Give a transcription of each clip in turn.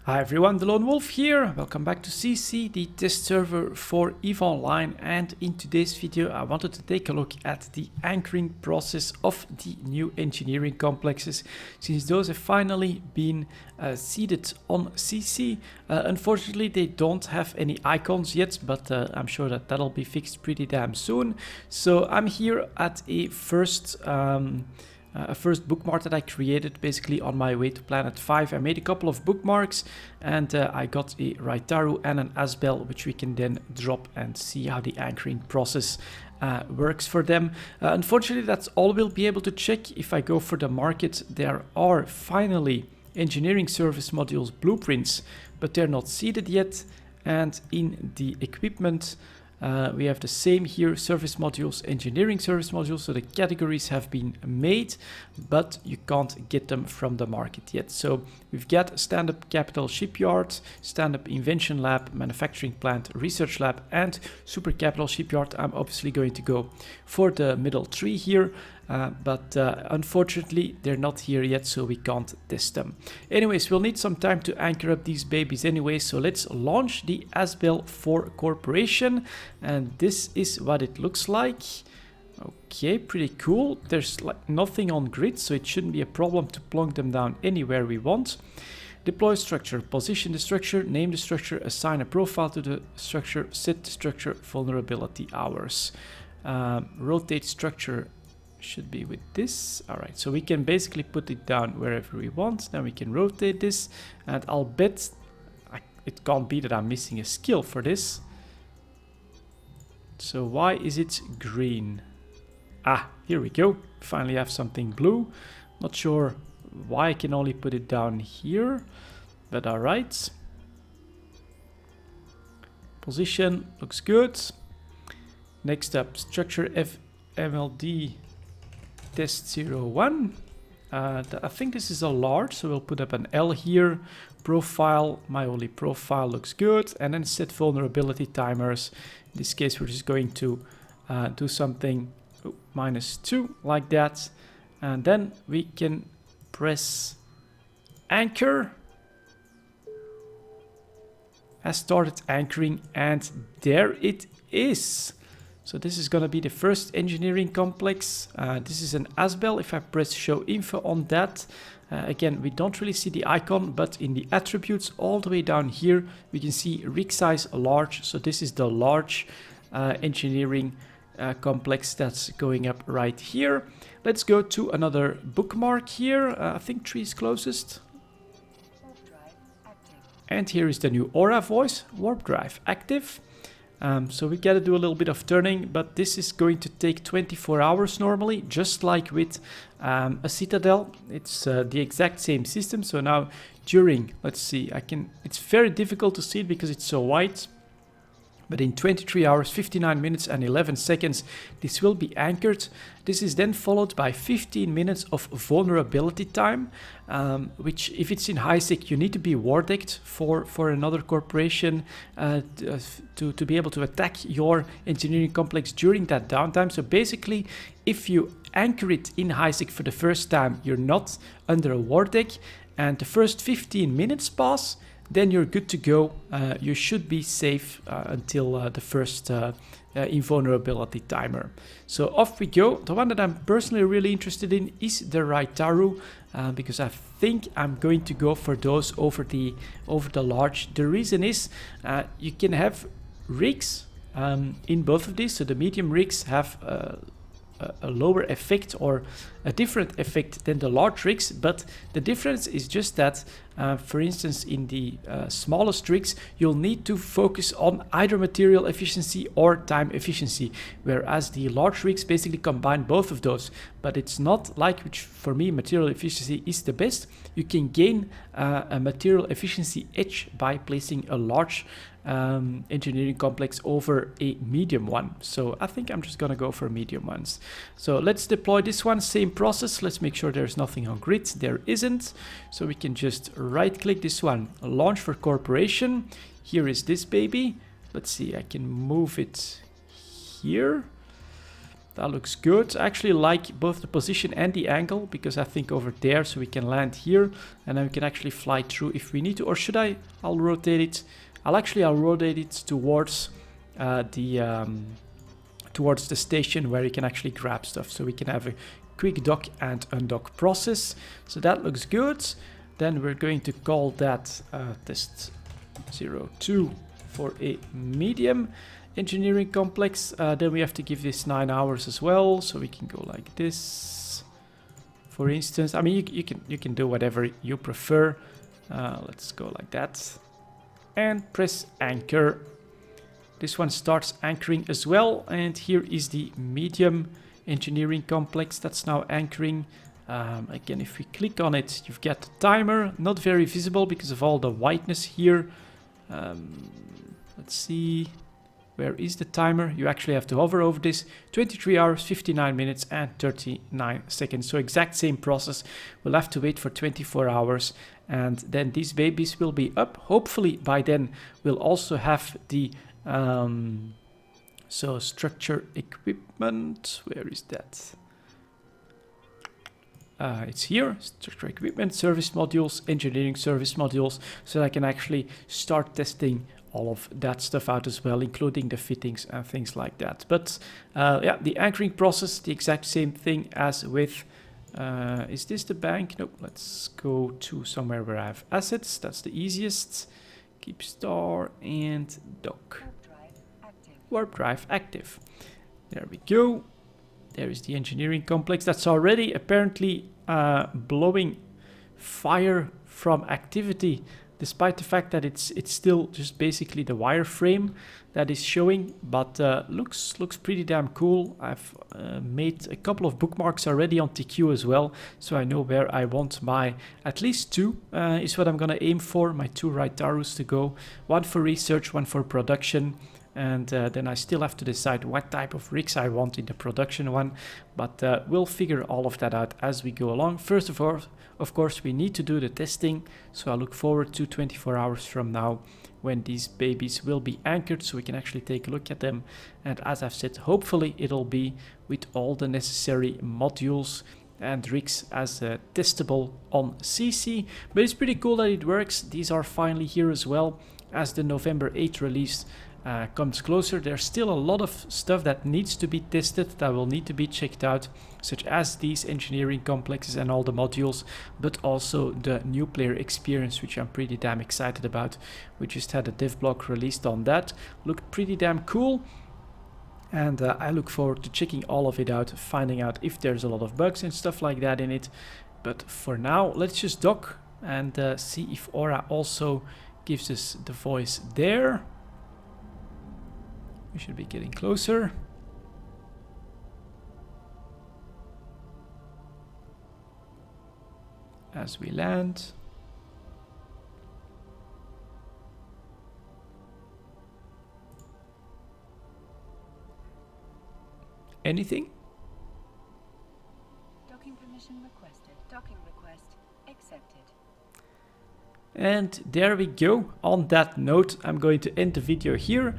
Hi everyone, delonewolf here. Welcome back to sisi, the test server for EVE Online, and in today's video I wanted to take a look at the anchoring process of the new engineering complexes, since those have finally been seeded on sisi. Unfortunately they don't have any icons yet, but I'm sure that that'll be fixed pretty damn soon. So I'm here at a first bookmark that I created basically on my way to Planet 5. I made a couple of bookmarks and I got a Raitaru and an Asbel, which we can then drop and see how the anchoring process works for them. Unfortunately, that's all we'll be able to check. If I go for the market, there are finally engineering service modules blueprints, but they're not seeded yet. And in the equipment, we have the same here, service modules, engineering service modules, so the categories have been made, but you can't get them from the market yet. So we've got stand-up capital shipyard, stand-up invention lab, manufacturing plant, research lab, and super capital shipyard. I'm obviously going to go for the middle three here, but unfortunately they're not here yet, so we can't test them. Anyways, we'll need some time to anchor up these babies anyway, so let's launch the Asbel 4 Corporation, and this is what it looks like. Okay, pretty cool. There's like nothing on grid, so it shouldn't be a problem to plunk them down anywhere we want. Deploy structure, position the structure, name the structure, assign a profile to the structure, set the structure vulnerability hours. Rotate structure should be with this. All right, so we can basically put it down wherever we want. Then we can rotate this, and I'll bet it can't be that I'm missing a skill for this. So why is it green? Ah, here we go. Finally have something blue. Not sure why I can only put it down here, but all right. Position looks good. Next up, structure FMLD test 01. I think this is a large, so we'll put up an L here. Profile, my only profile looks good, and then set vulnerability timers. In this case, we're just going to do something -2 like that, and then we can press anchor. Has started anchoring, and there it is. So this is going to be the first engineering complex. This is an Asbel. If I press show info on that, again, we don't really see the icon, but in the attributes all the way down here, we can see rig size large. So this is the large engineering complex that's going up right here. Let's go to another bookmark here. I think 3 is closest. And here is the new aura voice, warp drive active. So we gotta do a little bit of turning, but this is going to take 24 hours normally, just like with a Citadel. It's the exact same system. So now during, let's see, it's very difficult to see it because it's so white. But in 23 hours, 59 minutes and 11 seconds, this will be anchored. This is then followed by 15 minutes of vulnerability time, which if it's in high sec, you need to be war decked for another corporation to be able to attack your engineering complex during that downtime. So basically, if you anchor it in high sec for the first time, you're not under a war deck, and the first 15 minutes pass, then you're good to go. You should be safe until the first invulnerability timer. So off we go. The one that I'm personally really interested in is the Raitaru, because I think I'm going to go for those over the large. The reason is you can have rigs in both of these. So the medium rigs have a lower effect or a different effect than the large rigs, but the difference is just that for instance in the smallest rigs you'll need to focus on either material efficiency or time efficiency, whereas the large rigs basically combine both of those. But it's not like, which for me material efficiency is the best. You can gain a material efficiency edge by placing a large engineering complex over a medium one. So I think I'm just gonna go for medium ones. So let's deploy this one, same process. Let's make sure there's nothing on grid. There isn't. So we can just right click this one, launch for corporation. Here is this baby. Let's see, I can move it here. That looks good. I actually like both the position and the angle, because I think over there, so we can land here and then we can actually fly through if we need to. Or should I? I'll rotate it. I'll rotate it towards towards the station where you can actually grab stuff, so we can have a quick dock and undock process. So that looks good. Then we're going to call that test 02 for a medium engineering complex. Then we have to give this 9 hours as well, so we can go like this, for instance. I mean, you can do whatever you prefer. Let's go like that and press anchor. This one starts anchoring as well, and here is the medium engineering complex that's now anchoring. Again, if we click on it, you've got the timer, not very visible because of all the whiteness here. Let's see, where is the timer? You actually have to hover over this. 23 hours, 59 minutes and 39 seconds. So exact same process. We'll have to wait for 24 hours and then these babies will be up. Hopefully by then we'll also have the so structure equipment, where is that? It's here, structure equipment, service modules, engineering service modules, so I can actually start testing all of that stuff out as well, including the fittings and things like that. But yeah, the anchoring process, the exact same thing as with, is this the bank? Nope, let's go to somewhere where I have assets, that's the easiest. Keep star and dock. Warp drive active. There we go. There is the engineering complex that's already apparently blowing fire from activity, despite the fact that it's still just basically the wireframe that is showing, but looks pretty damn cool. I've made a couple of bookmarks already on TQ as well, so I know where I want my at least 2 is what I'm gonna aim for, my 2 Raitarus to go, 1 for research, 1 for production. And then I still have to decide what type of rigs I want in the production one. But we'll figure all of that out as we go along. First of all, of course, we need to do the testing. So I look forward to 24 hours from now when these babies will be anchored, so we can actually take a look at them. And as I've said, hopefully it'll be with all the necessary modules and rigs as testable on sisi. But it's pretty cool that it works. These are finally here as well, as the November 8th release comes closer. There's still a lot of stuff that needs to be tested, that will need to be checked out, such as these engineering complexes and all the modules, but also the new player experience, which I'm pretty damn excited about. We just had a dev blog released on that. Looked pretty damn cool, and I look forward to checking all of it out, finding out if there's a lot of bugs and stuff like that in it. But for now, let's just dock and see if Aura also gives us the voice there. We should be getting closer. As we land. Anything? Docking permission requested. Docking request accepted. And there we go. On that note, I'm going to end the video here.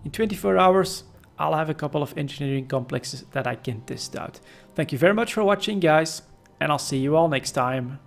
In 24 hours, I'll have a couple of engineering complexes that I can test out. Thank you very much for watching, guys, and I'll see you all next time.